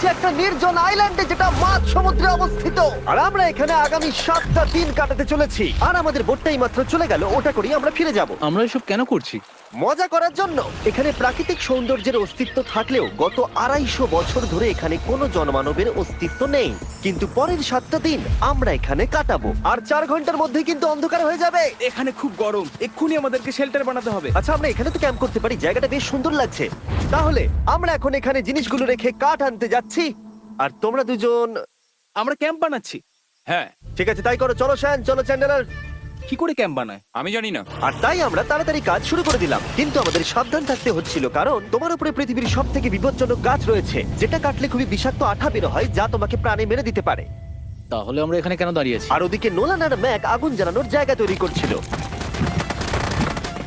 আছি একটা নির্জন আইল্যান্ডে যেটা মাঝ সমুদ্রে অবস্থিত, আর আমরা এখানে আগামী 7টা দিন কাটাতে চলেছি। আর আমাদের বোটটাই মাত্র চলে গেল, ওটা করেই আমরা ফিরে যাব আমরা এসব কেন করছি? মজা করার জন্য। এখানে প্রাকৃতিক সৌন্দর্যের অস্তিত্ব থাকলেও গত 250 বছর ধরে এখানে কোনো জনমানবের অস্তিত্ব নেই। কিন্তু পরের 7টা দিন আমরা এখানে কাটাবো, আর 4 ঘন্টার মধ্যে কিন্তু অন্ধকার হয়ে যাবে। এখানে খুব গরম, এক্ষুনি আমাদেরকে শেল্টার বানাতে হবে। আচ্ছা, আমরা এখানে তো ক্যাম্প করতে পারি, জায়গাটা বেশ সুন্দর লাগছে। তাহলে আমরা এখন এখানে জিনিসগুলো রেখে কাঠ আনতে যাচ্ছি, আর তোমরা দুজন। আমরা ক্যাম্প বানাচ্ছি। হ্যাঁ, ঠিক আছে, তাই করো। চলো শ্যান, চলো চ্যান্ডেলার। কি করে ক্যাম্প বানায়? আমি জানি না। আর তাই আমরা তাড়াতাড়ি কাজ শুরু করে দিলাম, কিন্তু আমাদের সাবধান থাকতে হচ্ছিল, কারণ তোমার উপরে পৃথিবীর সব থেকে বিপজ্জনক গাছ রয়েছে, যেটা কাটলে খুবই বিষাক্ত আঠা বের হয়, যা তোমাকে প্রাণে মেরে দিতে পারে। তাহলে আমরা এখানে কেন দাঁড়িয়ে আছি? আর ওদিকে নোলান আর ম্যাক আগুন জ্বালানোর জায়গা তৈরি করছিল।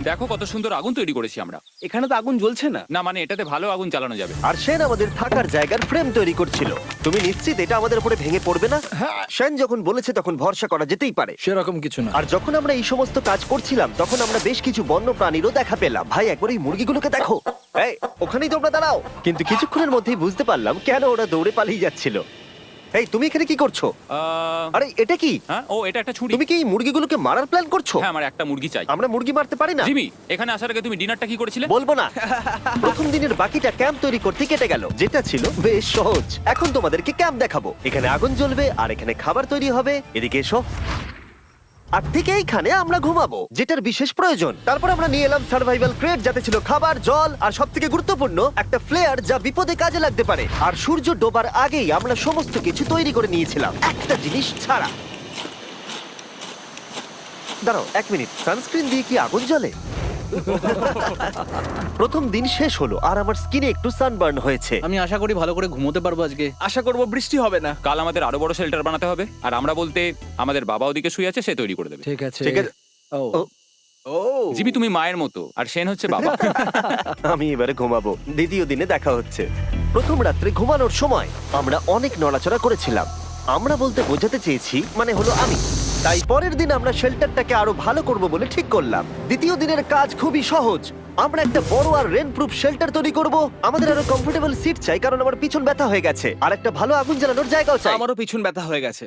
দেখো কত সুন্দর আগুন তৈরি করেছি আমরা। এখানে তো আগুন জ্বলছে না। না মানে এটাতে ভালো আগুন চালানো যাবে। আর সেন আমাদের থাকার জায়গার ফ্রেম তৈরি করছিল। তুমি নিশ্চিত এটা আমাদের উপরে ভেঙে পড়বে না? সেন যখন বলেছে তখন ভরসা করা যেতেই পারে। সেরকম কিছু না। আর যখন আমরা এই সমস্ত কাজ করছিলাম তখন আমরা বেশ কিছু বন্য প্রাণীরও দেখা পেলাম। ভাই, একবার এই মুরগিগুলোকে দেখো। এই, ওখানেই তোমরা দাঁড়াও। কিন্তু কিছুক্ষণের মধ্যেই বুঝতে পারলাম কেন ওরা দৌড়ে পালিয়ে যাচ্ছিল। এই, তুমি এখানে কি করছো? আরে এটা কি? হ্যাঁ, ও এটা একটা ছুরি। তুমি কি এই মুরগিগুলোকে মারার প্ল্যান করছো? হ্যাঁ, আমার একটা মুরগি চাই। আমরা মুরগি মারতে পারি না। জিমি, এখানে আসার আগে তুমি ডিনারটা কি করেছিলে? বলবো না। প্রথম দিনের বাকিটা ক্যাম্প তৈরি করতে কেটে গেল, যেটা ছিল বেশ সহজ। এখন তোমাদেরকে ক্যাম্প দেখাবো। এখানে আগুন জ্বলবে আর এখানে খাবার তৈরি হবে। এদিকে এসো। আর ঠিক এইখানে আমরা ঘুমাবো, যেটার বিশেষ প্রয়োজন। তারপর আমরা নিয়ে এলাম সার্ভাইভাল ক্রেট, যাতে ছিল খাবার, জল আর সবথেকে গুরুত্বপূর্ণ একটা ফ্লেয়ার, যা বিপদে কাজে লাগতে পারে। আর সূর্য ডোবার আগেই আমরা সমস্ত কিছু তৈরি করে নিয়েছিলাম, একটা জিনিস ছাড়া। দাঁড়াও 1 মিনিট, সানস্ক্রিন দিয়ে কি আগুন জ্বলে? প্রথম দিন শেষ হলো আর আমার স্কিনে একটু সানবার্ন হয়েছে। আমি আশা করি ভালো করে ঘুমোতে পারবো আজকে। আশা করব বৃষ্টি হবে না। কাল আমাদের আরো বড় শেল্টার বানাতে হবে, আর আমরা বলতে আমাদের বাবা ওদিকে শুয়ে আছে, সে তৈরি করে দেবে। ঠিক আছে। ঠিক আছে। ও ও। ও জিমি, তুমি মায়ের মতো আর সেন হচ্ছে বাবা। আমি এবারে ঘুমাবো, দ্বিতীয় দিনে দেখা হচ্ছে। প্রথম রাত্রে ঘুমানোর সময় আমরা অনেক নড়াচড়া করেছিলাম। আমরা বলতে বোঝাতে চেয়েছি, মানে হলো আমি। তাই পরের দিন আমরা শেল্টারটাকে আরো ভালো করব বলে ঠিক করলাম। দ্বিতীয় দিনের কাজ খুবই সহজ। আমরা একটা বড় আর রেন প্রুফ শেল্টার তৈরি করব। আমাদের আরো কমফোর্টেবল সিট চাই, কারণ আমার পিছন ব্যথা হয়ে গেছে, আর একটা ভালো আগুন জ্বালানোর জায়গাও চাই। আমারও পিছন ব্যথা হয়ে গেছে।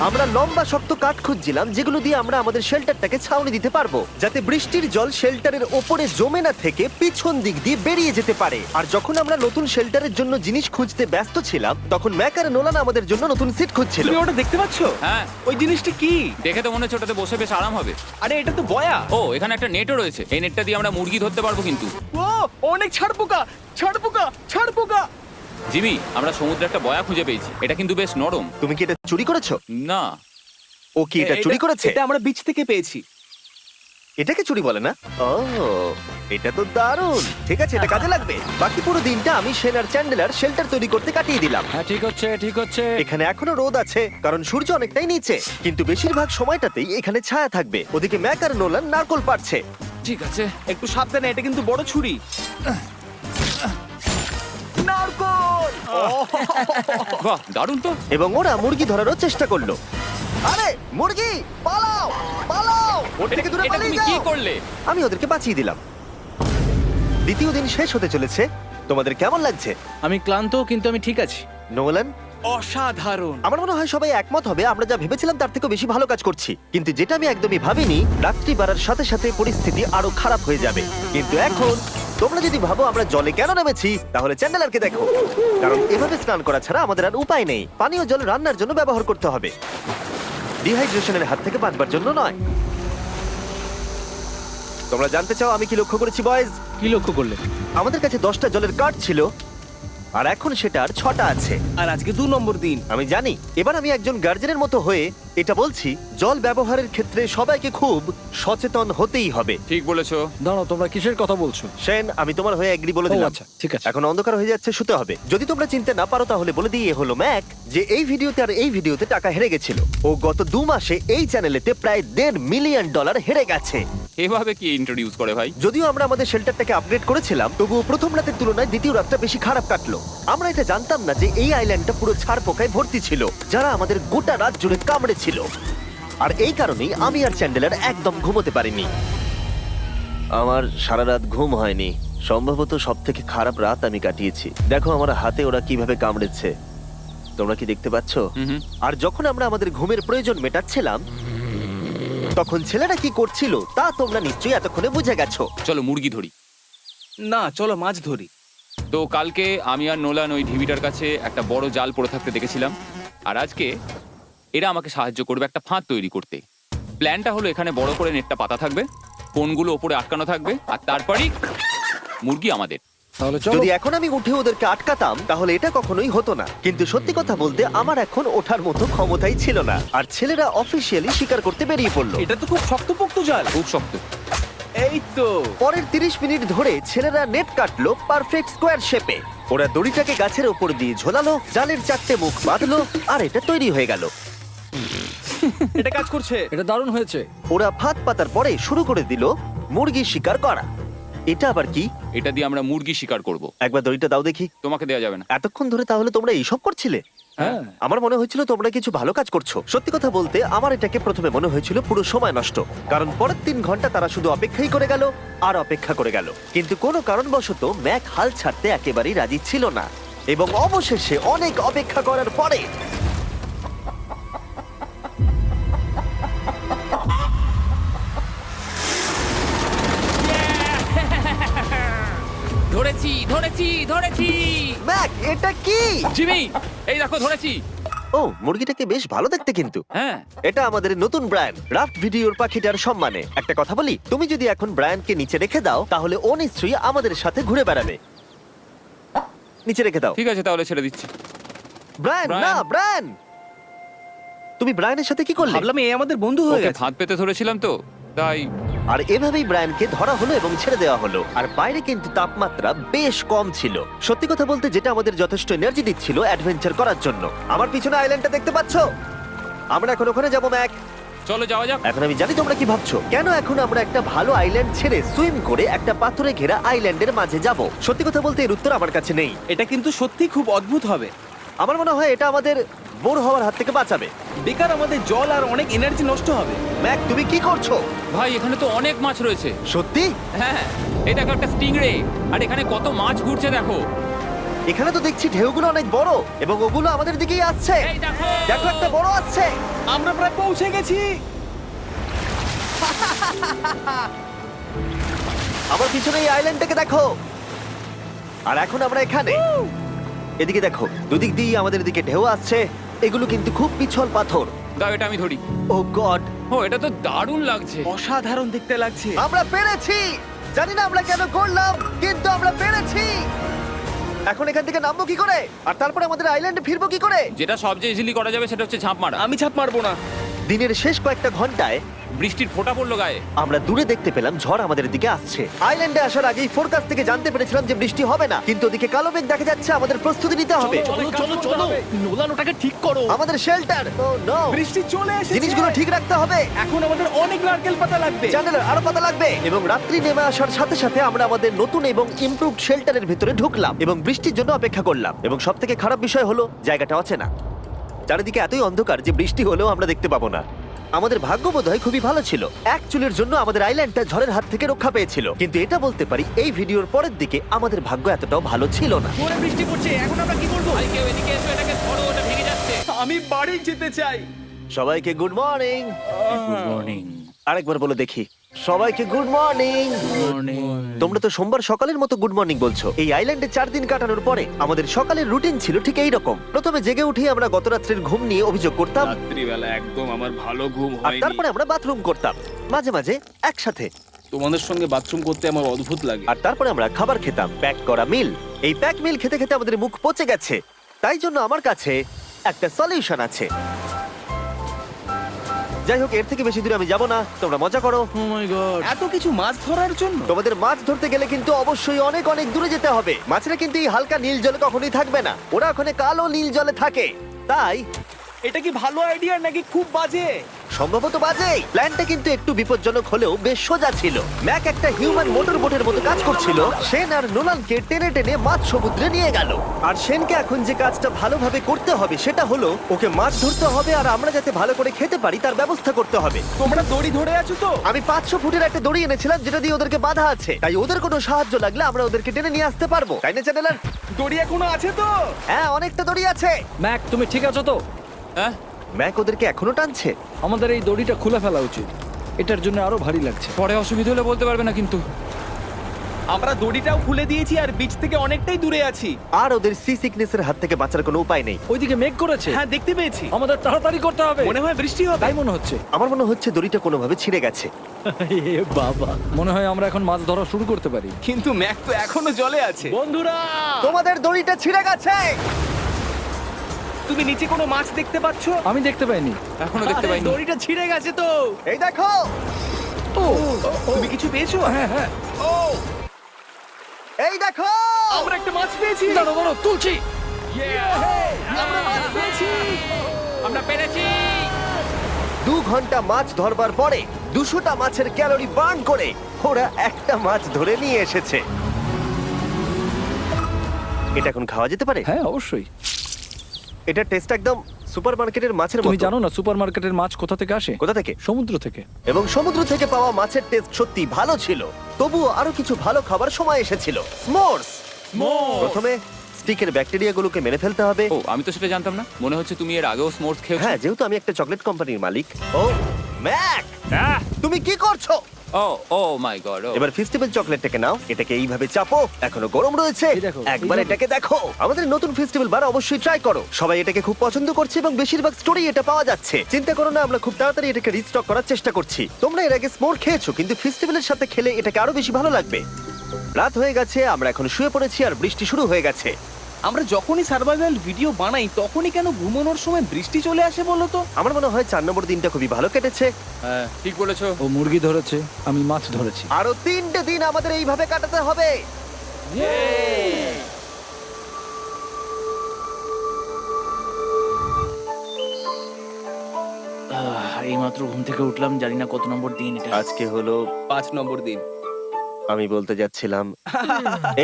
আমরা লম্বা শক্ত কাঠ খুঁজছিলাম, যেগুলো দিয়ে আমরা আমাদের শেল্টারটাকে ছাউনি দিতে পারবো, যাতে বৃষ্টির জল শেল্টারের ওপরে জমে না থেকে পিছন দিক দিয়ে বেরিয়ে যেতে পারে। আর যখন আমরা নতুন শেল্টারের জন্য জিনিস খুঁজতে ব্যস্ত ছিলাম, তখন ম্যাক আর নোলান আমাদের জন্য নতুন সিট খুঁজছিল। তুমি ওটা দেখতে পাচ্ছো? হ্যাঁ, ওই জিনিসটা কি? দেখে তো মনে হচ্ছে ওটাতে বসে বেশ আরাম হবে। আরে এটা তো বয়া। ও, এখানে একটা নেটও রয়েছে। এই নেটটা দিয়ে আমরা মুরগি ধরতে পারবো। কিন্তু ও অনেক ছাড় পোকা, ছাড় পোকা, ছাড় পোকা। জিমি, আমরা সমুদ্রে একটা বয়া খুঁজে পেয়েছি। এটা কিন্তু বেশ নরম। তুমি কি এটা চুরি করেছো? না। ও কি এটা চুরি করেছে? এটা আমরা বিচ থেকে পেয়েছি। এটাকে চুরি বলে না? ও, এটা তো দারুণ। ঠিক আছে, এটা কাজে লাগবে। বাকি পুরো দিনটা আমি সেন আর চ্যান্ডেলার শেল্টার তৈরি করতে কাটিয়ে দিলাম। হ্যাঁ, ঠিক হচ্ছে, ঠিক হচ্ছে। এখানে এখনো রোদ আছে, কারণ সূর্য অনেকটাই নিচে, কিন্তু বেশিরভাগ সময়টাতেই এখানে ছায়া থাকবে। ওদিকে ম্যাক আর নোলান নারকল পাড়ছে। ঠিক আছে। একটু সাবধানে, এটা কিন্তু বড় ছুরি। নারকল! বাহ, দারুণ তো। এবং ওরা মুরগি ধরারও চেষ্টা করলো। আরে মুরগি, পালাও পালাও, ওর থেকে দূরে এটা পালিয়ে তুমি কি যাও। করলে? আমি ওদেরকে বাঁচিয়ে দিলাম। দ্বিতীয় দিন শেষ হতে চলেছে। তোমাদের কেমন লাগছে? আমি ক্লান্ত, কিন্তু আমি ঠিক আছি। নোলান? অসাধারণ। আমার মনে হয় সবাই একমত হবে, আমরা যা ভেবেছিলাম তার থেকে বেশি ভালো কাজ করছি। কিন্তু যেটা আমি একদমই ভাবিনি, রাত্রি বাড়ার সাথে সাথে পরিস্থিতি আরো খারাপ হয়ে যাবে। কিন্তু এখন তোমরা যদি ভাবো আমরা জলে কেন নেমেছি, তাহলে চ্যান্ডেলারকে দেখো। কারণ এভাবে স্নান করা ছাড়া আমাদের আর উপায় নেই। পানীয় জল রান্নার জন্য ব্যবহার করতে হবে, ডিহাইড্রেশনের হাত থেকে বাঁচবার জন্য নয়। তোমরা জানতে চাও আমি কি লক্ষ্য করেছি বয়েজ? কি লক্ষ্য করলে? আমাদের কাছে 10টা জলের কার্ড ছিল, আর এখন সেটা আর 6টা আছে। আর আজকে 2 নম্বর দিন। আমি জানি। এবার আমি একজন গার্জেনের মতো হয়ে এটা বলছি, জল ব্যবহারের ক্ষেত্রে সবাইকে খুব সচেতন হতেই হবে। ঠিক বলেছো। দাঁড়াও, তোমরা কিসের কথা বলছো? সেন, আমি তোমার হয়ে এগ্রি বলে ও, দিলাম। আচ্ছা, ঠিক আছে। এখন অন্ধকার হয়ে যাচ্ছে, শুতে হবে। যদি তোমরা চিনতে না পারো তাহলে বলে দিয়ে হলো ম্যাক, যে এই ভিডিওতে আর এই ভিডিওতে টাকা হেরে গেছিল। ও গত 2 মাসে এই চ্যানেলেতে প্রায় $1.5 মিলিয়ন হেরে গেছে। এভাবে কি ইন্ট্রোডিউস করে ভাই? যদিও আমরা আমাদের শেল্টারটাকে আপগ্রেড করেছিলাম, তবুও প্রথম রাতের তুলনায় দ্বিতীয় রাতটা বেশি খারাপ কাটলো। আমরা এটা জানতাম না যে এই আইল্যান্ডটা পুরো ছাড় পোকায় ভর্তি ছিল, যারা আমাদের গোটা রাত জুড়ে কামড়েছিল। আর এই কারণেই আমি আর চ্যান্ডেলার একদম ঘুমোতে পারিনি। আমার সারা রাত ঘুম হয়নি, সম্ভবত সব থেকে খারাপ রাত আমি কাটিয়েছি। দেখো আমার হাতে ওরা কিভাবে কামড়েছে, তোমরা কি দেখতে পাচ্ছ? হুম। আর যখন আমরা আমাদের ঘুমের প্রয়োজন মেটাচ্ছিলাম, তখন ছেলেরা কি করছিল তা তোমরা নিশ্চয়ই এতক্ষণে বুঝে গেছো। চলো মুরগি ধরি। না, চলো মাছ ধরি। তো কালকে আমি আর নোলান ওই ঢিবিটার কাছে একটা বড় জাল পড়ে থাকতে দেখেছিলাম, আর আজকে এরা আমাকে সাহায্য করবে একটা ফাঁদ তৈরি করতে। প্ল্যানটা হলো এখানে বড় করে নেটটা পাতা থাকবে, কোনগুলো ওপরে আটকানো থাকবে, আর তারপরেই মুরগি আমাদের। তাহলে চলো। যদি এখন আমি উঠে ওদেরকে আটকাতাম তাহলে এটা কখনোই হতো না, কিন্তু সত্যি কথা বলতে আমার এখন ওঠার মতো ক্ষমতাই ছিল না। আর ছেলেরা অফিসিয়ালি স্বীকার করতে বেরিয়ে পড়লো। এটা তো খুব শক্তপোক্ত জাল। খুব শক্ত। এই তো। পরের 30 মিনিট ধরে ছেলেরা নেট কাটলো পারফেক্ট স্কোয়ার শেপে। ওরা দড়িটাকে গাছের ওপর দিয়ে ঝোলালো, জালের 4টে মুখ বাঁধলো, আর এটা তৈরি হয়ে গেল। এটা কাজ করছে। এটা দারুণ হয়েছে। ওরা ফাঁদ পাতার পরে শুরু করে দিল মুরগি শিকার করা। এটা আবার কি? এটা দিয়ে আমরা মুরগি শিকার করব। একবার দড়িটা দাও দেখি। তোমাকে দেওয়া যাবে না। এতক্ষণ ধরে তাহলে তোমরা এইসব করছিলে? হ্যাঁ। আমার মনে হয়েছিল তোমরা কিছু ভালো কাজ করছো। সত্যি কথা বলতে আমার এটাকে প্রথমে মনে হয়েছিল পুরো সময় নষ্ট, কারণ পরের 3 ঘন্টা তারা শুধু অপেক্ষাই করে গেল আর অপেক্ষা করে গেল। কিন্তু কোনো কারণবশত ম্যাক হাল ছাড়তে একেবারেই রাজি ছিল না, এবং অবশেষে অনেক অপেক্ষা করার পরে ধরেছি ধরেছি ধরেছি। ম্যাক, এটা কি? জিমি, এই দেখো ধরেছি। ও, মুরগিটাকে বেশ ভালো দেখতে কিন্তু। হ্যাঁ। এটা আমাদের নতুন ব্র্যান্ড রাফট ভিডিওর পাখিটার সম্মানে। একটা কথা বলি, তুমি যদি এখন ব্র্যান্ডকে নিচে রেখে দাও তাহলে ও নিশ্চয়ই আমাদের সাথে ঘুরে বেড়াবে। নিচে রেখে দাও। ঠিক আছে, তাহলে ছেড়ে দিচ্ছি। Brian, Brian. না ব্রায়ান, তুমি ব্রায়ানের সাথে কি করলে? ভাবলাম এই আমাদের বন্ধু হয়ে ওকে গেছে। ফাঁদ পেতে ধরেছিলাম তো, তাই। আর এভাবেই ব্রায়ানকে ধরা হলো এবং ছেড়ে দেওয়া হলো। আর বাইরে কিন্তু তাপমাত্রা বেশ কম ছিল। সত্যি কথা বলতে যেটা আমাদের যথেষ্ট এনার্জি দিচ্ছিল অ্যাডভেঞ্চার করার জন্য। আমার পিছনে আইল্যান্ডটা দেখতে পাচ্ছো? আমরা এখন ওখানে যাবো ম্যাক। চলো যাওয়া যাক। এখন আমি জানি তোমরা কি ভাবছো, কেন এখন আমরা একটা ভালো আইল্যান্ড ছেড়ে সুইম করে একটা পাথরে ঘেরা আইল্যান্ডের মাঝে যাব? সত্যি কথা বলতে এর উত্তর আমার কাছে নেই। এটা কিন্তু সত্যি খুব অদ্ভুত হবে। আমার মনে হয় এটা আমাদের বোর হওয়ার হাত থেকে বাঁচাবে। বেকার আমাদের জল আর অনেক এনার্জি নষ্ট হবে। ম্যাক, তুমি কি করছো? ভাই, এখানে তো অনেক মাছ রয়েছে। সত্যি? হ্যাঁ, এই দেখো একটা স্টিংরে, আর এখানে কত মাছ ঘুরছে দেখো। এখানে তো দেখছি ঢেউগুলো অনেক বড় এবং ওগুলো আমাদের দিকেই আসছে। এই দেখো। দেখো, একটা বড় আসছে। আমরা প্রায় পৌঁছে গেছি। আমার পিছনে এই আইল্যান্ডটাকে দেখো। আর এখন আমরা এখানে। এদিকে দেখো, দুদিক দিয়ে আমাদের দিকে ঢেউ আসছে। এগুলো কিন্তু খুব পিছল পাথর। দাও, এটা আমি ধরি। ও গড, ও, এটা তো দারুণ লাগছে। অসাধারণ দেখতে লাগছে। আমরা পেরেছি। জানি না আমরা কেন করলাম, কিন্তু আমরা পেরেছি। এখন এখান থেকে নামবো কি করে, আর তারপরে আমাদের আইল্যান্ডে ফিরবো কি করে? যেটা সবচেয়ে ইজিলি করা যাবে সেটা হচ্ছে ঝাঁপ মারা। আমি ছাপ মারবো না। দিনের শেষ কয়েকটা ঘন্টায় বৃষ্টির ফোঁটা পড়লো গায়ে। আমরা দূরে দেখতে পেলাম ঝড় আমাদের দিকে আসছে। আইল্যান্ডে আসার আগেই ফোরকাস্ট থেকে জানতে পেরেছিলাম যে বৃষ্টি হবে না, কিন্তু ওদিকে কালো মেঘ দেখা যাচ্ছে। আমাদের প্রস্তুতি নিতে হবে। চলো চলো চলো, নোলান ওটাকে ঠিক করো। আমাদের শেল্টার, ও নো, বৃষ্টি চলে এসেছে। জিনিসগুলো ঠিক রাখতে হবে। এখন আমাদের অনেক নারকেল পাতা লাগবে। জানালার আরো পাতা লাগবে। এবং রাত্রি নেমে আসার সাথে সাথে আমরা আমাদের নতুন এবং ইমপ্রুভড শেল্টারের ভিতরে ঢুকলাম এবং বৃষ্টির জন্য অপেক্ষা করলাম। এবং সব থেকে খারাপ বিষয় হলো জায়গাটা অচেনা। চারিদিকে এতই অন্ধকার যে বৃষ্টি হলেও আমরা দেখতে পাবো না। আমাদের ভাগ্য বোধহয় খুবই ভালো ছিল। এক চুলের জন্য আমাদের আইল্যান্ডটা ঝড়ের হাত থেকে রক্ষা পেয়েছিল, কিন্তু এটা বলতে পারি এই ভিডিওর পরের দিকে আমাদের ভাগ্য এতটাও ভালো ছিল না। জোরে বৃষ্টি পড়ছে, এখন আমরা কি করব? ভাই, কেউ এদিকে এসো, এটাকে ধরো, ওটা ভেঙে যাচ্ছে। আমি বাড়ি যেতে চাই। সবাইকে গুড মর্নিং। Good morning. আরেকবার বলে দেখি, সবাইকে গুড মর্নিং। তোমরা তো সোমবার সকালের মতো গুড মর্নিং বলছো। এই আইল্যান্ডে 4 দিন কাটানোর পরে আমাদের সকালের রুটিন ছিল ঠিক এই রকম। প্রথমে জেগে উঠে আমরা গত রাত্রের ঘুম নিয়ে অভিযোগ করতাম, রাত্রিবেলা একদম আমার ভালো ঘুম আর হয়নি। তারপরে আমরা বাথরুম করতাম, মাঝে মাঝে একসাথে। তোমাদের সঙ্গে বাথরুম করতে আমার অদ্ভুত লাগে। আর তারপরে আমরা খাবার খেতাম, প্যাক করা মিল। এই প্যাক মিল খেতে খেতে আমাদের মুখ পচে গেছে। তাই জন্য আমার কাছে একটা সলিউশন আছে। যাই হোক, এর থেকে বেশি দূরে আমি যাব না, তোমরা মজা করো। ও মাই গড। এত কিছু মাছ ধরার জন্য? তোমাদের মাছ ধরতে গেলে কিন্তু অবশ্যই অনেক অনেক দূরে যেতে হবে। মাছেরা কিন্তু এই হালকা নীল জলে কখনোই থাকবে না, ওরা ওখানে কালো নীল জলে থাকে। তাই এটা কি ভালো আইডিয়া নাকি খুব বাজে? সম্ভবত বাজে। প্ল্যানটা কিন্তু একটু বিপজ্জনক হলেও বেশ সোজা ছিল। ম্যাক একটা হিউম্যান মোটর বোটের মতো কাজ করছিল। শেন আর নোলানকে টেনে টেনে মাছ সমুদ্রে নিয়ে গেল। আর শেনকে এখন যে কাজটা ভালোভাবে করতে হবে সেটা হলো ওকে মাছ ধরতে হবে, আর আমরা যাতে ভালো করে খেতে পারি তার ব্যবস্থা করতে হবে। তোমরা দড়ি ধরে আছো তো? আমি 500 ফুটের একটা দড়ি এনেছিলাম যেটা দিয়ে ওদেরকে বাঁধা আছে, তাই ওদের কোনো সাহায্য লাগলে আমরা ওদেরকে টেনে নিয়ে আসতে পারবো, তাই না চ্যানেলার? দড়ি এখনো আছে তো? হ্যাঁ, অনেকটা দড়ি আছে। ম্যাক, তুমি ঠিক আছো তো? হ্যাঁ, ম্যাক ওদেরকে এখনো টানছে। আমাদের এই দড়িটা খুলে ফেলা উচিত, এটার জন্য আরো ভারী লাগছে। পরে অসুবিধা হলে বলতে পারবে না কিন্তু। আমরা দড়িটাও খুলে দিয়েছি আর বিচ থেকে অনেকটাই দূরে আছি। আর ওদের সি সিকনেসের হাত থেকে বাঁচার কোনো উপায় নেই। ওইদিকে মেঘ করেছে। হ্যাঁ, দেখতে পেয়েছি। আমাদের তাড়াতাড়ি করতে হবে। মনে হয় বৃষ্টি হবে। তাই মনে হচ্ছে। আমার মনে হচ্ছে দড়িটা কোনোভাবে ছিঁড়ে গেছে। এ বাবা, মনে হয় আমরা এখন মাছ ধরা শুরু করতে পারি। কিন্তু ম্যাক তো এখনো জলে আছে। বন্ধুরা, তোমাদের দড়িটা ছিঁড়ে গেছে। তুমি নিচে কোনো মাছ দেখতে পাচ্ছো? আমি দেখতে পাইনি। এখনো দেখতে পাইনি। দড়িটা ছিঁড়ে গেছে তো। এই দেখো। ও, তুমি কিছু পেয়েছো? হ্যাঁ হ্যাঁ, ও, এই দেখো। আমরা একটা মাছ পেয়েছি। দাঁড়ো দাঁড়ো, তুলছি। আমরা মাছ পেয়েছি। আমরা পেরেছি। 2 ঘন্টা মাছ ধরবার পরে 200টা মাছের ক্যালোরি বার্ন করে ওরা একটা মাছ ধরে নিয়ে এসেছে। এটা এখন খাওয়া যেতে পারে? হ্যাঁ অবশ্যই। এটা টেস্ট একদম সুপারমার্কেটের মাছের তুমি মতো। জানো না সুপারমার্কেটের মাছ কোথা থেকে আসে? কোথা থেকে? সমুদ্র থেকে। এবং সমুদ্র থেকে পাওয়া মাছের টেস্ট সত্যি ভালো ছিল। তবুও আরো কিছু ভালো খাবার সময় এসেছিল। স্মোর্স। প্রথমে স্টিকের ব্যাকটেরিয়াগুলোকে মেরে ফেলতে হবে। ও, আমি তো সেটা জানতাম না। মনে হচ্ছে তুমি এর আগেও স্মোর্স খেয়েছো। হ্যাঁ, যেহেতু আমি একটা চকলেট কোম্পানির মালিক। ও ম্যাক, আহ! তুমি কি করছো? ও ও মাই গড। এবার ফেস্টিভ্যাল চকলেটটাকে নাও, এটাকে এইভাবে চাপো, এখনো গরম রয়েছে। এই দেখো, একবার এইভাবে। এটাকে দেখো। আমাদের নতুন ফেস্টিভ্যাল বার অবশ্যই ট্রাই করো। সবাই এটাকে খুব পছন্দ করছে এবং বেশিরভাগ স্টোরি এটা পাওয়া যাচ্ছে। চিন্তা করো না, আমরা খুব তাড়াতাড়ি এটাকে রিস্টক করার চেষ্টা করছি। তোমরা এর আগে স্মোর খেয়েছো, কিন্তু ফেস্টিভ্যালের সাথে খেলে এটাকে আরো বেশি ভালো লাগবে। রাত হয়ে গেছে, আমরা এখন শুয়ে পড়েছি আর বৃষ্টি শুরু হয়ে গেছে। আমরা যখনই সার্ভাইভাল ভিডিও বানাই তখনই কেন ঘুমানোর সময় বৃষ্টি চলে আসে বলো তো? আমার মনে হয় 4 নম্বর দিনটা খুবই ভালো কেটেছে। হ্যাঁ, ঠিক বলেছো। ও মুরগি ধরেছে, আমি মাছ ধরেছি। আরো 3টে দিন আমাদের এইভাবে কাটাতে হবে। এইমাত্র ঘুম থেকে উঠলাম, জানি না কত নম্বর দিন এটা। আজকে হলো 5 নম্বর দিন। আমি বলতে যাচ্ছিলাম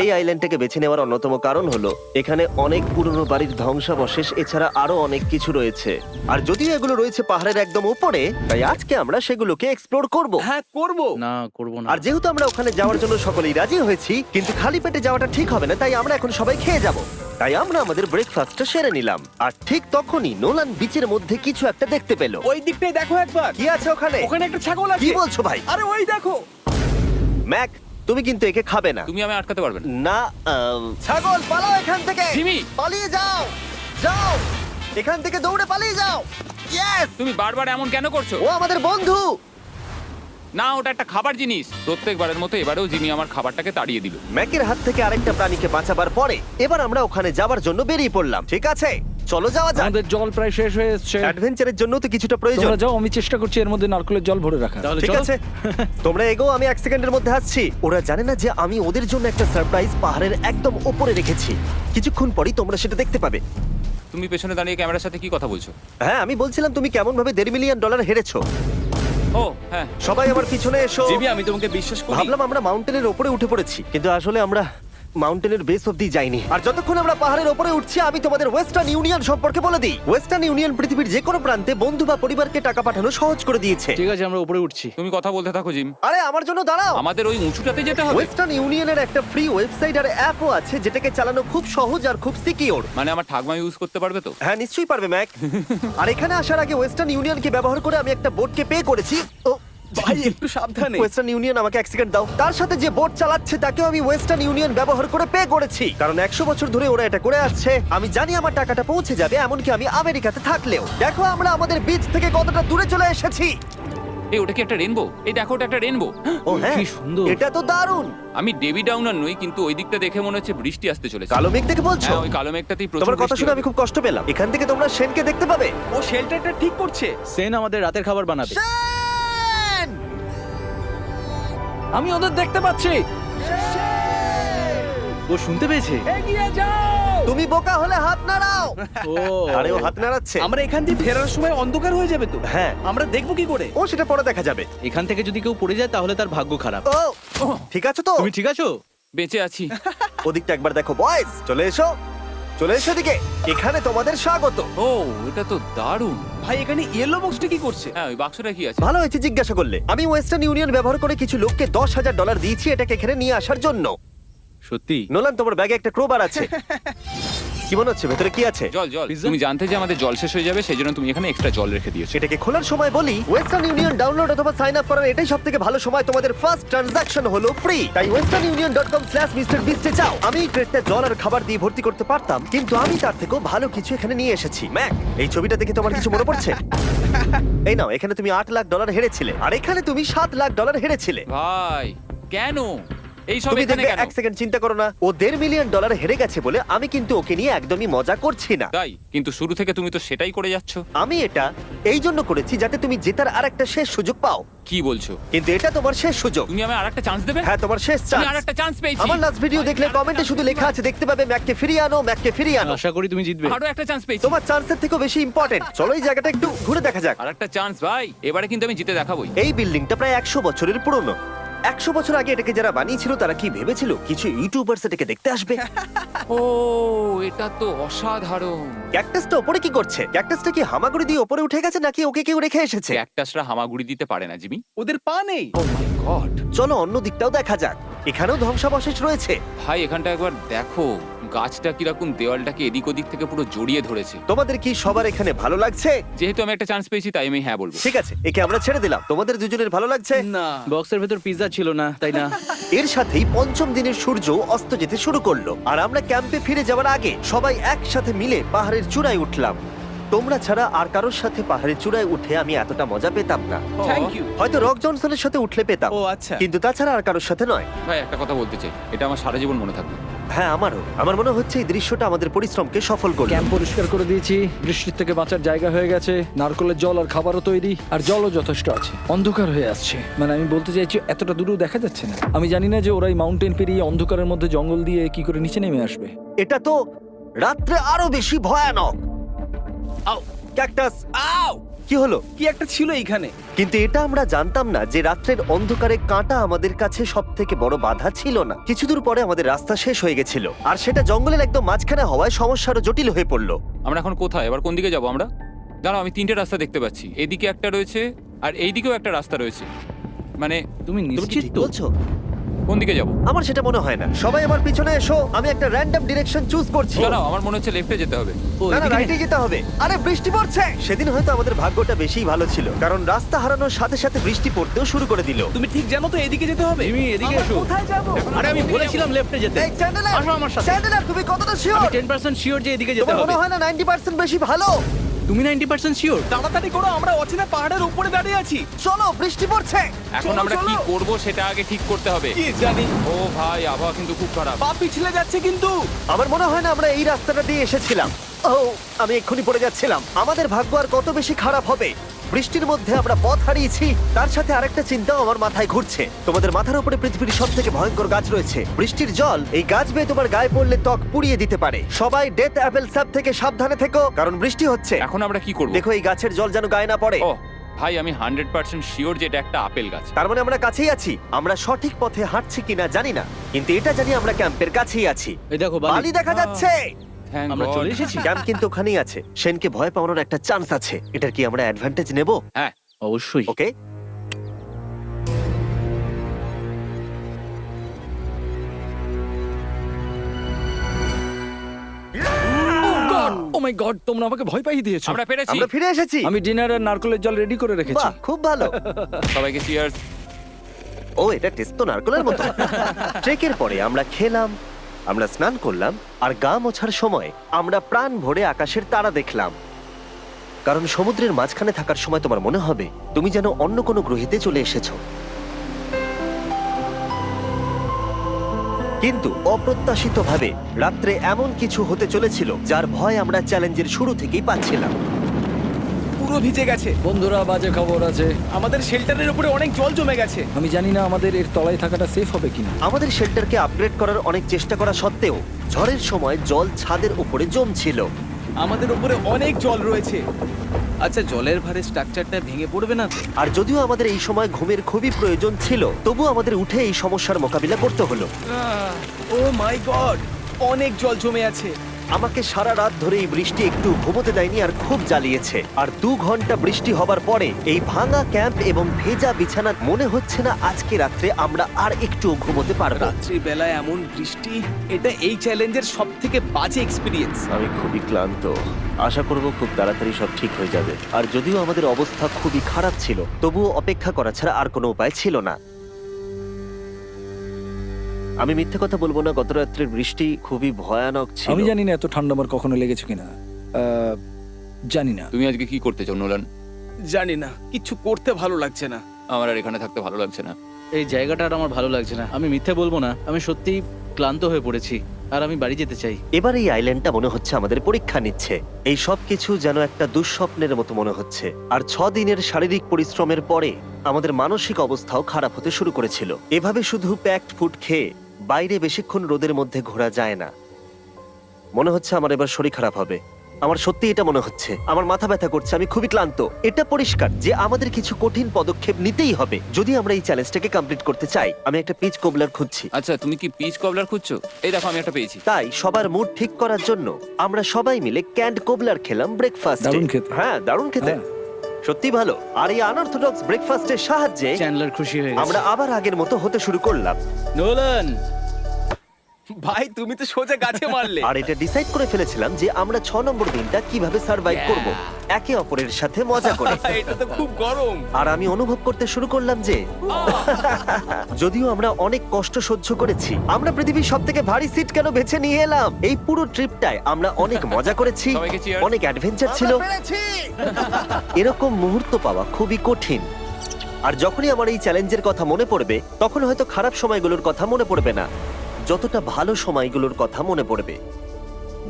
এই আইল্যান্ডটাকে বেছে নেওয়ার অন্যতম কারণ হলো এখানে অনেক পুরনো বাড়ির ধ্বংসাবশেষ, এছাড়া আরো অনেক কিছু রয়েছে। আর যদিও এগুলো রয়েছে পাহাড়ের একদম উপরে, তাই আজকে আমরা সেগুলোকে এক্সপ্লোর করব। হ্যাঁ, করব। না, করব না। আর যেহেতু আমরা ওখানে যাওয়ার জন্য সকলেই রাজি হয়েছি, কিন্তু খালি পেটে যাওয়াটা ঠিক হবে না, তাই আমরা এখন সবাই খেয়ে যাব। তাই আমরা আমাদের ব্রেকফাস্টটা সেরে নিলাম। আর ঠিক তখনই নোলান বিচের মধ্যে কিছু একটা দেখতে পেল। ওই দিকটাই দেখো একবার। কি আছে ওখানে? ওখানে একটা ছাগল আছে। কি বলছো ভাই? আরে ওই দেখো। ম্যাক, তুমি কিন্তু একে খাবে না। তুমি আমি আটকাতে পারবে না। না, ছাগল পালাও এখান থেকে। জিমি! পালিয়ে যাও, যাও এখান থেকে, দৌড়ে পালিয়ে যাও। ইয়েস! তুমি বারবার এমন কেন করছো? ও আমাদের বন্ধু। না, ওটা একটা খাবার জিনিস। প্রত্যেকবারের মতো এবারেও জিমি আমার খাবারটাকে তাড়িয়ে দিল। ম্যাকের হাত থেকে আরেকটা প্রাণীকে বাঁচাবার পরে এবার আমরা ওখানে যাবার জন্য বেরিয়ে পড়লাম। ঠিক আছে, চলো যাওয়া যাক। আমাদের জল প্রায় শেষ হয়ে এসেছে। অ্যাডভেঞ্চারের জন্য তো কিছুটা প্রয়োজন। তোমরা যাও, আমি চেষ্টা করছি এর মধ্যে নারকেলের জল ভরে রাখা। ঠিক আছে, তোমরা এগো, আমি 1 সেকেন্ডের মধ্যে আসছি। ওরা জানে না যে আমি ওদের জন্য একটা সারপ্রাইজ পাহাড়ের একদম উপরে রেখেছি। কিছুক্ষণ পরেই তোমরা সেটা দেখতে পাবে। তুমি পেছনে দাঁড়িয়ে ক্যামেরার সাথে কি কথা বলছো? হ্যাঁ, আমি বলছিলাম তুমি কেমন ভাবে $1.5 মিলিয়ন হেরেছো। ও হ্যাঁ, সবাই আমার পিছনে এসো। জিমি, আমি তোমাকে বিশ্বাস করি। ভাবলাম আমরা মাউন্টেনের উপরে উঠে পড়েছি, কিন্তু আসলে আমরা মাউন্টেনের বেস অব্দি যাইনি। আর যতক্ষণ আমরা পাহাড়ের উপরে উঠছি, আমি তোমাদের ওয়েস্টার্ন ইউনিয়ন সম্পর্কে বলে দিই। ওয়েস্টার্ন ইউনিয়ন পৃথিবীর যে কোনো প্রান্তে বন্ধু বা পরিবারকে টাকা পাঠানো সহজ করে দিয়েছে। ঠিক আছে, আমরা উপরে উঠছি। তুমি কথা বলতে থাকো জিম। আরে আমার জন্য দাঁড়াও। আমাদের ওই উঁচুটাতে যেতে হবে। ওয়েস্টার্ন ইউনিয়নের একটা ফ্রি ওয়েবসাইট আর অ্যাপও আছে, যেটাকে চালানো খুব সহজ আর খুব সিকিউর। মানে আমার ঠাকমা ইউজ করতে পারবে তো? হ্যাঁ, নিশ্চয়ই পারবে ম্যাক। আর এখানে আসার আগে ওয়েস্টার্ন ইউনিয়নকে ব্যবহার করে আমি একটা বোটকে পে করেছি। ও ভাই, একটু সাবধানে। ওয়েস্টার্ন ইউনিয়ন আমাকে 1 সেকেন্ড দাও। তার সাথে যে বোট চালাচ্ছে তাকেও আমি ওয়েস্টার্ন ইউনিয়ন ব্যবহার করে পে করেছি, কারণ 100 বছর ধরে ওরা এটা করে আসছে। আমি জানি আমার টাকাটা পৌঁছে যাবে, এমনকি আমি আমেরিকাতে থাকলেও। দেখো আমরা আমাদের বিচ থেকে কতটা দূরে চলে এসেছি। এই, ওটা কি একটা রেনবো? এই দেখো, ওটা একটা রেনবো। ও হ্যাঁ, কি সুন্দর। এটা তো দারুণ। আমি ডেভি ডাউনার নই, কিন্তু ওই দিকটা দেখে মনে হচ্ছে বৃষ্টি আসতে চলেছে। কালো মেঘ থেকে বলছো? হ্যাঁ, ওই কালো মেঘটাতেই প্রচুর তোমার কথা বৃষ্টি শুনে হবে। আমি খুব কষ্ট পেলাম। এখান থেকে তোমরা শেনকে দেখতে পাবে। ও শেল্টারটা ঠিক করছে। সেন আমাদের রাতের খাবার বানাবে। শেন! আমি ওদের দেখতে পাচ্ছি। ও শুনতে পেয়েছে। এগিয়ে যাও! তুমি বোকা হলে হাত নাড়াও। ও আরে ও হাত নাড়াচ্ছে। আমরা এখান দিয়ে ফেরার সময় অন্ধকার হয়ে যাবে তো। হ্যাঁ। আমরা দেখবো কি করে? ও সেটা পরে দেখা যাবে। এখান থেকে যদি কেউ পড়ে যায় তাহলে তার ভাগ্য খারাপ। ও ঠিক আছে তো? তুমি ঠিক আছো? বেঁচে আছি। ওদিকটা একবার দেখো বয়েজ, চলে এসো, চলে এসো দিকে। এখানে তোমাদের স্বাগত। ও এটা তো দারুণ। ভাই এখানে ইয়েলো বক্সটা কি করছে? হ্যাঁ ওই বাক্সটা কি আছে? ভালো হয়েছে জিজ্ঞাসা করলে। আমি ওয়েস্টার্ন ইউনিয়ন ব্যবহার করে কিছু লোককে $10,000 দিয়েছি এটাকে এখানে নিয়ে আসার জন্য। সত্যি? নোলান, তোমার ব্যাগে একটা ক্রোবার আছে। কি মনে হচ্ছে ভেতরে কি আছে? জল জল। Pizza? তুমি জানতে যে আমাদের জল শেষ হয়ে যাবে সেই জন্য তুমি এখানে এক্সট্রা জল রেখে দিয়েছো। সেটাকে খোলার সময় বলি, ওয়েস্টার্ন ইউনিয়ন ডাউনলোড অথবা সাইন আপ করার এটাই সবথেকে ভালো সময়। তোমাদের ফার্স্ট ট্রানজাকশন হলো ফ্রি। তাই westernunion.com/MrBeast এ যাও। আমি এই ক্রেটটা জল আর খাবার দিয়ে ভর্তি করতে পারতাম, কিন্তু আমি তার থেকেও ভালো কিছু এখানে নিয়ে এসেছি। ম্যাক, এই ছবিটা দেখে তোমার কিছু মনে পড়ছে? এই নাও, এখানে তুমি $8 লাখ হেরেছিলে, আর এখানে তুমি $7 লাখ হেরেছিলে। ভাই কেন এই সব তুমি এখানে দেখবে, কেন? এক সেকেন্ড চিন্তা করো না। ও $1.5 মিলিয়ন হেরে গেছে বলে আমি কিন্তু ওকে নিয়ে একদমই মজা করছি না। তাই কিন্তু শুরু থেকে তুমি তো সেটাই করে যাচ্ছ। আমি এটা এই জন্য করেছি যাতে তুমি জেতার আরেকটা শেষ সুযোগ পাও, কি বলছো? কিন্তু এটা তোমার শেষ সুযোগ। তুমি আমায় আরেকটা চান্স দেবে? হ্যাঁ, তোমার শেষ আমি চান্স। আরেকটা চান্স পেয়েছি। আমার লাস্ট ভিডিও দেখলে কমেন্টে শুধু লেখা আছে, দেখতে পাবে ম্যাককে ফিরিয়ে আনো, ম্যাককে ফিরিয়ে আনো। আশা করি তুমি জিতবে। আরো একটা চান্স পেয়েছি। তোমার চান্সের থেকেও বেশি ইম্পর্টেন্ট। চলো এই জায়গাটা একটু ঘুরে দেখা যাক। আরেকটা চান্স ভাই, এবারে কিন্তু আমি জিতে দেখাবোই। এই বিল্ডিংটা প্রায় 100 বছরের পুরনো। 100 বছর আগে এটাকে যারা বানিয়েছিল তারা কি ভেবেছিল কিছু ইউটিউবার্স এটাকে দেখতে আসবে? ও এটা তো অসাধারণ। ক্যাকটাসটা ওপরে কি করছে? ক্যাকটাসটা কি হামাগুড়ি দিয়ে ওপরে উঠে গেছে নাকি ওকে কেউ রেখে এসেছে? ক্যাকটাসরা হামাগুড়ি দিতে পারে না জিমি। ওদের পা নেই। ও মাই গড। চলো অন্য দিকটাও দেখা যাক। এখানেও ধ্বংসাবশেষ রয়েছে। ভাই এখানটা একবার দেখো, গাছটা কিরকম দেওয়ালটাকে এদিক ওদিক থেকে পুরো জড়িয়ে ধরেছে। তোমাদের কি সবার এখানে ভালো লাগছে? যেহেতু আমি একটা চান্স পেয়েছি তাই আমি হ্যাঁ বলবো। ঠিক আছে, একে আমরা ছেড়ে দিলাম। তোমাদের দুজনের ভালো লাগছে? না, বক্সের ভেতর পিৎজা ছিল না, তাই না? এর সাথেই পঞ্চম দিনের সূর্য অস্ত যেতে শুরু করলো, আর আমরা ক্যাম্পে ফিরে যাওয়ার আগে সবাই একসাথে মিলে পাহাড়ের চূড়ায় উঠলাম। তোমরা ছাড়া আর কারোর সাথে পাহাড়ের চূড়ায় উঠে আমি এতটা মজা পেতাম না। Thank you. হয়তো রক জনসনের সাথে উঠলে পেতাম, ও আচ্ছা। কিন্তু তাছাড়া আর কারোর সাথে নয়। ভাই একটা কথা বলতে চাই, এটা আমার সারা জীবন মনে থাকবে। হ্যাঁ, আমারও। আমার মনে হচ্ছে এই দৃশ্যটা আমাদের পরিশ্রমকে সফল করলো। ক্যাম্প পরিষ্কার করে দিয়েছি, বৃষ্টির থেকে বাঁচার জায়গা হয়ে গেছে, নারকেলের জল আর খাবারও তৈরি, আর জলও যথেষ্ট আছে। অন্ধকার হয়ে আসছে, মানে আমি বলতে চাইছি এতটা দূরেও দেখা যাচ্ছে না। আমি জানি না যে ওরা এই মাউন্টেন পেরিয়ে অন্ধকারের মধ্যে জঙ্গল দিয়ে কি করে নিচে নেমে আসবে। এটা তো রাত্রে আরো বেশি ভয়ানক। আউ, ক্যাকটাস, আউ! কি হলো? কি একটা ছিল এইখানে। কিন্তু এটা আমরা জানতাম না যে রাত্রের অন্ধকারে কাঁটা আমাদের কাছে সব থেকে বড় বাধা ছিল না। কিছু দূর পরে আমাদের রাস্তা শেষ হয়ে গেছিল, আর সেটা জঙ্গলের একদম মাঝখানে হওয়ায় সমস্যা আরো জটিল হয়ে পড়লো। আমরা এখন কোথায়, এবার কোন দিকে যাবো আমরা? দাঁড়াও, আমি তিনটে রাস্তা দেখতে পাচ্ছি। এদিকে একটা রয়েছে আর এইদিকেও একটা রাস্তা রয়েছে। মানে তুমি তুমি নিশ্চিত ঠিক তো? বলছো? কোন দিকে যাবো? আমার সেটা মনে হয় না। সবাই আমার পিছনে এসো, আমি একটা র্যান্ডম ডিরেকশন চুজ করছি। দাঁড়াও, আমার মনে হচ্ছে লেফটে যেতে হবে। ও, না না, এদিকে রাইটে যেতে হবে। আরে বৃষ্টি পড়ছে। সেদিন হয়তো আমাদের ভাগ্যটা বেশিই ভালো ছিল, কারণ রাস্তা হারানোর সাথে সাথে বৃষ্টি পড়তেও শুরু করে দিল। তুমি ঠিক জানো তো এদিকে যেতে হবে? জিমি, এদিকে আমরা এসো। কোথায় যাবো? আরে আমি বলেছিলাম লেফটে যেতে। এই চ্যান্ডেলার, আসো আমার সাথে। চ্যান্ডেলার, তুমি কতটা আমি শিওর? 10% শিওর যে এদিকে যেতে তোমার হবে। মনে হয় না 90% বেশি ভালো? তুমি 90% শিওর? তাড়াতাড়ি করো, আমরা অচেনা পাহাড়ের উপরে দাঁড়িয়ে আছি। চলো, বৃষ্টি পড়ছে। এখন চলো, আমরা কি চলো। করব সেটা আগে ঠিক করতে হবে। কি জানি, ও ভাই, আবহাওয়া কিন্তু খুব খারাপ। পা পিছলে যাচ্ছে কিন্তু। আমার মনে হয় না আমরা এই রাস্তাটা দিয়ে এসেছিলাম। ও, আমি এক্ষুনি পড়ে যাচ্ছিলাম। আমাদের ভাগ্য আর কত বেশি খারাপ হবে। বৃষ্টির মধ্যে আমরা পথ হারিয়েছি, তার সাথে আরেকটা চিন্তাও আমার মাথায় ঘুরছে। তোমাদের মাথার উপরে পৃথিবীর সব থেকে ভয়ঙ্কর গাছ রয়েছে। বৃষ্টির জল এই গাছ বেয়ে তোমার গায়ে পড়লে ত্বক পুড়িয়ে দিতে পারে। সবাই ডেথ অ্যাপেল স্যাপ থেকে সাবধানে থেকো, কারণ বৃষ্টি হচ্ছে। এখন আমরা কি করব? দেখো এই গাছের জল যেন গায়ে না পড়ে। ও ভাই, আমি 100% শিওর যে এটা একটা আপেল গাছ। তার মানে আমরা কাছেই আছি। আমরা সঠিক পথে হাঁটছি কিনা জানি না, কিন্তু এটা জানি আমরা ক্যাম্পের কাছেই আছি। এই দেখো বালি দেখা যাচ্ছে। Thank আমরা God. চলে এসেছি। ক্যাম্প কিন্তু ওখানেই আছে। সেনকে ভয় পাওয়ানোর একটা চান্স আছে। এটার কি আমরা অ্যাডভান্টেজ নেব? হ্যাঁ, অবশ্যই। ওকে। ও মাই গড, তোমরা আমাকে ভয় পাইয়ে দিয়েছো। আমরা পেরেছি। আমরা ফিরে এসেছি। আমি ডিনার আর নারকেলের জল রেডি করে রেখেছি। বাহ, খুব ভালো। সবাইকে চিয়ার্স। ও, এটা টেস্ট তো নারকেলের মতো। ট্রেকের পরে আমরা খেলাম, আমরা স্নান করলাম, আর গা মোছার সময় আমরা প্রাণ ভরে আকাশের তারা দেখলাম। কারণ সমুদ্রের মাঝখানে থাকার সময় তোমার মনে হবে তুমি যেন অন্য কোনো গ্রহেতে চলে এসেছো। কিন্তু অপ্রত্যাশিতভাবে রাত্রে এমন কিছু হতে চলেছিল যার ভয় আমরা চ্যালেঞ্জের শুরু থেকেই পাচ্ছিলাম। পুরো ভিজে গেছে। বন্ধুরা, বাজে খবর আছে। আমাদের শেল্টারের উপরে অনেক জল জমে গেছে। আমি জানি না আমাদের এর তলায় থাকাটা সেফ হবে কিনা। আমাদের শেল্টারকে আপগ্রেড করার অনেক চেষ্টা করা সত্ত্বেও ঝড়ের সময় জল ছাদের উপরে জমছিল। আমাদের উপরে অনেক জল রয়েছে। আচ্ছা, জলের ভারে স্ট্রাকচারটা ভেঙে পড়বে না তো? আর যদিও আমাদের এই সময় ঘুমের খুবই প্রয়োজন ছিল, তবু আমাদের উঠে এই সমস্যার মোকাবিলা করতে হলো। ও মাই গড, অনেক জল জমে আছে। আমাকে সারা রাত ধরে এই বৃষ্টি একটু ঘুমোতে দেয়নি আর খুব জ্বালিয়েছে। আর 2 ঘন্টা বৃষ্টি হবার পরে এই ভাঙা ক্যাম্প এবং ভেজা বিছানা মনে হচ্ছে না আজকে রাত্রে আমরা আর একটু ঘুমোতে পারবো। রাত্রি বেলায় এমন বৃষ্টি, এটা এই চ্যালেঞ্জের সব থেকে বাজে এক্সপিরিয়েন্স। আমি খুবই ক্লান্ত। আশা করব খুব তাড়াতাড়ি সব ঠিক হয়ে যাবে। আর যদিও আমাদের অবস্থা খুবই খারাপ ছিল, তবুও অপেক্ষা করা ছাড়া আর কোনো উপায় ছিল না। আমি মিথ্যে কথা বলবো না, গত রাত্রের বৃষ্টি খুবই ভয়ানক ছিল। আমি জানি না এত ঠান্ডা আমার কখনো লেগেছে কিনা। জানি না। তুমি আজকে কি করতে চাও নোলান? জানি না, কিছু করতে ভালো লাগছে না। আমার আর এখানে থাকতে ভালো লাগছে না। এই জায়গাটা আর আমার ভালো লাগছে না। আমি মিথ্যে বলবো না, আমি সত্যিই ক্লান্ত হয়ে পড়েছি আর আমি বাড়ি যেতে চাই। এবার এই আইল্যান্ডটা মনে হচ্ছে আমাদের পরীক্ষা নিচ্ছে। এই সব কিছু যেন একটা দুঃস্বপ্নের মতো মনে হচ্ছে। আর 6 দিনের শারীরিক পরিশ্রমের পরে আমাদের মানসিক অবস্থাও খারাপ হতে শুরু করেছিল। এভাবে শুধু প্যাকড ফুড খেয়ে বাইরে বেশিক্ষণ রোদের মধ্যে ঘোরা যায় না। মনে হচ্ছে আমার এবার শরীর খারাপ হবে। আমার সত্যি এটা মনে হচ্ছে। আমার মাথা ব্যথা করছে, আমি খুবই ক্লান্ত। এটা পরিষ্কার যে আমাদের কিছু কঠিন পদক্ষেপ নিতেই হবে যদি আমরা এই চ্যালেঞ্জটাকে কমপ্লিট করতে চাই। আমি একটা পিচ কোবলার খুঁজছি। আচ্ছা, তুমি কি পিচ কবলার খুঁজছো? এই দেখো, আমি একটা পেয়েছি। তাই সবার মুড ঠিক করার জন্য আমরা সবাই মিলে ক্যান্ড কোবলার খেলাম ব্রেকফাস্ট। দারুণ খেতে। হ্যাঁ, দারুণ খেতে। হ্যাঁ। সত্যি ভালো। আর এই আনঅর্থোডক্স ব্রেকফাস্টের সাহায্যে চ্যান্ডলার খুশি হয়ে গেছে। আমরা আবার আগের মতো হতে শুরু করলাম। নোলান, ভাই, তুমি তো সোজা গাছে মারলে। আর এটা ডিসাইড করে ফেলেছিলাম যে আমরা 6 নম্বর দিনটা কিভাবে সার্ভাইভ করব, একে অপরের সাথে মজা করে। এটা তো খুব গরম। আর আমি অনুভব করতে শুরু করলাম যে যদিও আমরা অনেক কষ্ট সহ্য করেছি, আমরা পৃথিবীর সব থেকে ভারী সিট কেন বেছে নিয়ে এলাম। এই পুরো ট্রিপটায় আমরা অনেক মজা করেছি, সবাইকে cheers। অনেক অ্যাডভেঞ্চার ছিল। এরকম মুহূর্ত পাওয়া খুবই কঠিন। আর যখনই আমার এই চ্যালেঞ্জের কথা মনে পড়বে, তখন হয়তো খারাপ সময়গুলোর কথা মনে পড়বে না, যতটা ভালো সময়গুলোর কথা মনে পড়বে।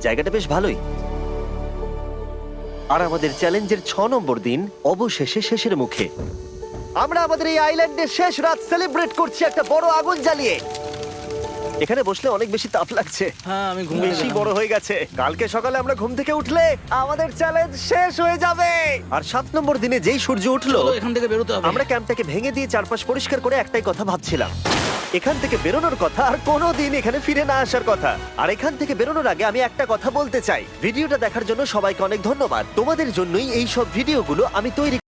জায়গাটা বেশ ভালোই। আর আমাদের চ্যালেঞ্জের 6 নম্বর দিন অবশেষে শেষের মুখে। আমরা আমাদের এই আইল্যান্ডের শেষ রাত সেলিব্রেট করছি একটা বড় আগুন জ্বালিয়ে। এখানে বসলে অনেক বেশি তাপ লাগছে। হ্যাঁ, আমি ঘুমিয়ে বেশি গেলাম। বড় হয়ে গেছে। কালকে সকালে আমরা ঘুম থেকে উঠলে আমাদের চ্যালেঞ্জ শেষ হয়ে যাবে। আর 7 নম্বর দিনে যেই সূর্য উঠলো, চলো, এখান থেকে বেরোতে হবে। আমরা ক্যাম্পটাকে ভেঙে দিয়ে চারপাশ পরিষ্কার করে একটাই কথা ভাবছিলাম, এখান থেকে বেরোনোর কথা আর কোনোদিন এখানে ফিরে না আসার কথা। আর এখান থেকে বেরোনোর আগে আমি একটা কথা বলতে চাই, ভিডিওটা দেখার জন্য সবাইকে অনেক ধন্যবাদ। তোমাদের জন্যই এই সব ভিডিওগুলো আমি তৈরি